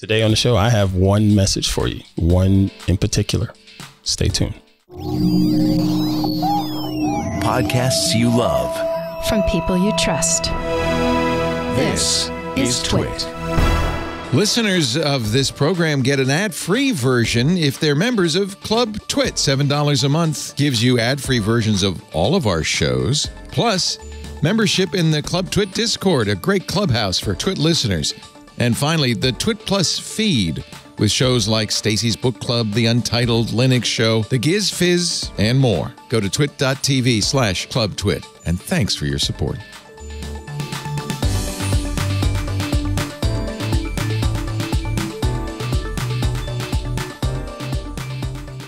Today on the show, I have one message for you, one in particular. Stay tuned. Podcasts you love. From people you trust. This is TWiT. Listeners of this program get an ad-free version if they're members of Club TWiT. $7 a month gives you ad-free versions of all of our shows. Plus, membership in the Club TWiT Discord, a great clubhouse for TWiT listeners. And finally, the TWiT Plus feed with shows like Stacy's Book Club, The Untitled Linux Show, The Giz Fizz, and more. Go to twit.tv/clubtwit. And thanks for your support.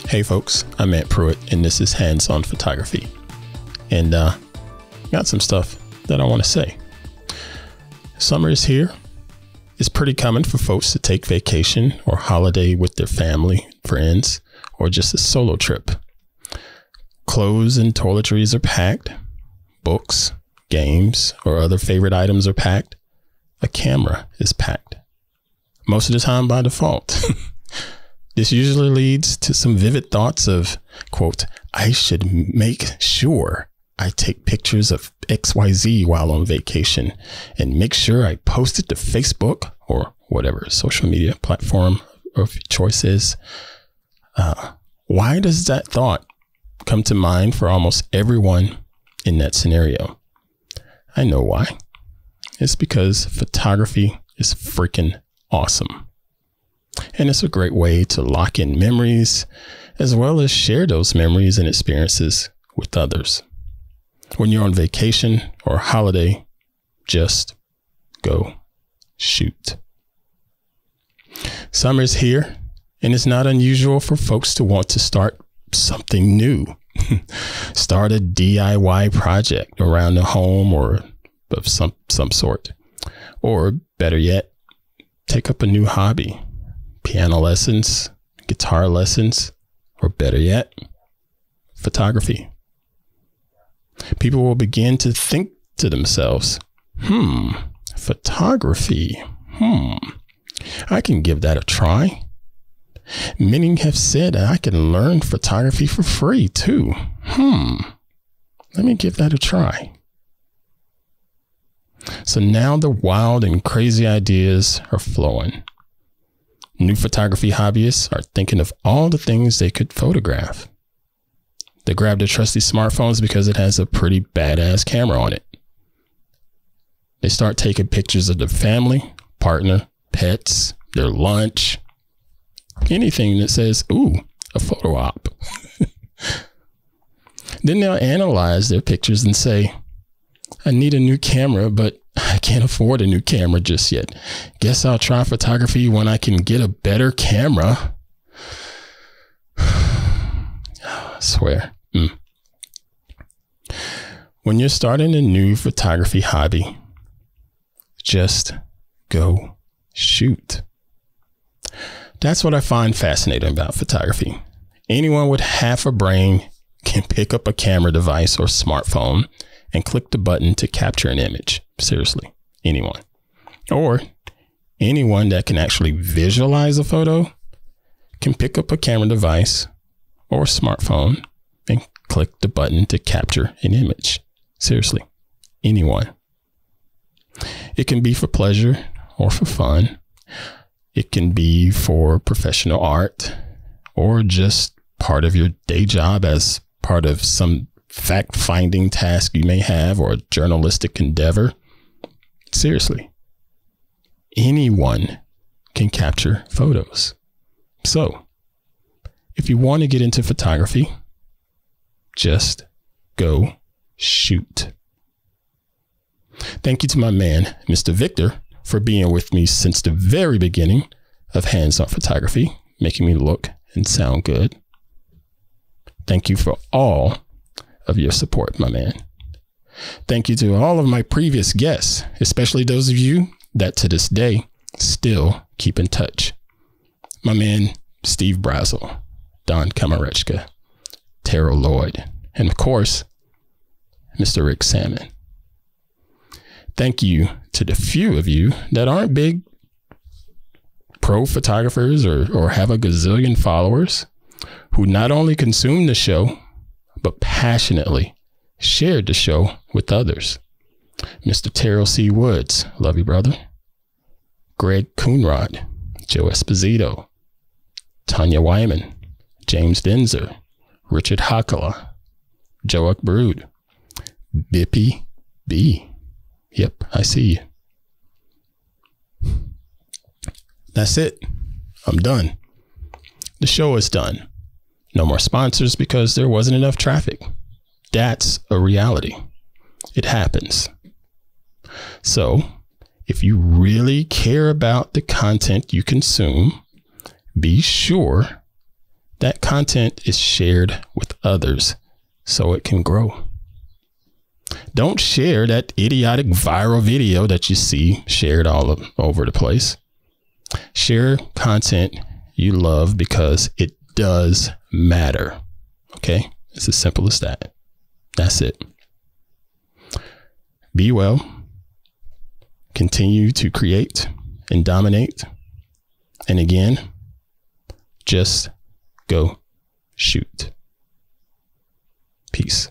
Hey folks, I'm Matt Pruitt, and this is Hands-On Photography. And got some stuff that I want to say. Summer is here. It's pretty common for folks to take vacation or holiday with their family, friends, or just a solo trip. Clothes and toiletries are packed. Books, games, or other favorite items are packed. A camera is packed. Most of the time by default. This usually leads to some vivid thoughts of, quote, I should make sure I take pictures of XYZ while on vacation and make sure I post it to Facebook or whatever social media platform of your choice is. Why does that thought come to mind for almost everyone in that scenario? I know why. It's because photography is freaking awesome. And it's a great way to lock in memories as well as share those memories and experiences with others. When you're on vacation or holiday, just go shoot. Summer's here, and it's not unusual for folks to want to start something new. Start a DIY project around the home or of some sort. Or better yet, take up a new hobby. Piano lessons, guitar lessons, or better yet, photography. People will begin to think to themselves, photography, I can give that a try. Many have said that I can learn photography for free too. Let me give that a try. So now the wild and crazy ideas are flowing. New photography hobbyists are thinking of all the things they could photograph. They grab their trusty smartphones because it has a pretty badass camera on it. They start taking pictures of their family, partner, pets, their lunch, anything that says, ooh, a photo op. Then they'll analyze their pictures and say, I need a new camera, but I can't afford a new camera just yet. Guess I'll try photography when I can get a better camera. I swear. When you're starting a new photography hobby, just go shoot. That's what I find fascinating about photography. Anyone with half a brain can pick up a camera device or smartphone and click the button to capture an image. Seriously, anyone. Or anyone that can actually visualize a photo can pick up a camera device or a smartphone and click the button to capture an image. Seriously, anyone. It can be for pleasure or for fun. It can be for professional art or just part of your day job as part of some fact-finding task you may have or a journalistic endeavor. Seriously, anyone can capture photos. So, if you want to get into photography, just go shoot. Thank you to my man, Mr. Victor, for being with me since the very beginning of Hands-On Photography, making me look and sound good. Thank you for all of your support, my man. Thank you to all of my previous guests, especially those of you that to this day still keep in touch. My man, Steve Brazel, Don Kamarechka, Terrell Lloyd, and of course, Mr. Rick Salmon. Thank you to the few of you that aren't big pro photographers or have a gazillion followers who not only consumed the show, but passionately shared the show with others. Mr. Terrell C. Woods, love you, brother. Greg Coonrod, Joe Esposito, Tanya Wyman, James Denzer, Richard Hakala, Joak Brood, Bippy B. Yep, I see you. That's it. I'm done. The show is done. No more sponsors because there wasn't enough traffic. That's a reality. It happens. So, if you really care about the content you consume, be sure that content is shared with others so it can grow. Don't share that idiotic viral video that you see shared all over the place. Share content you love because it does matter. Okay? It's as simple as that. That's it. Be well. Continue to create and dominate. And again, just go shoot. Peace.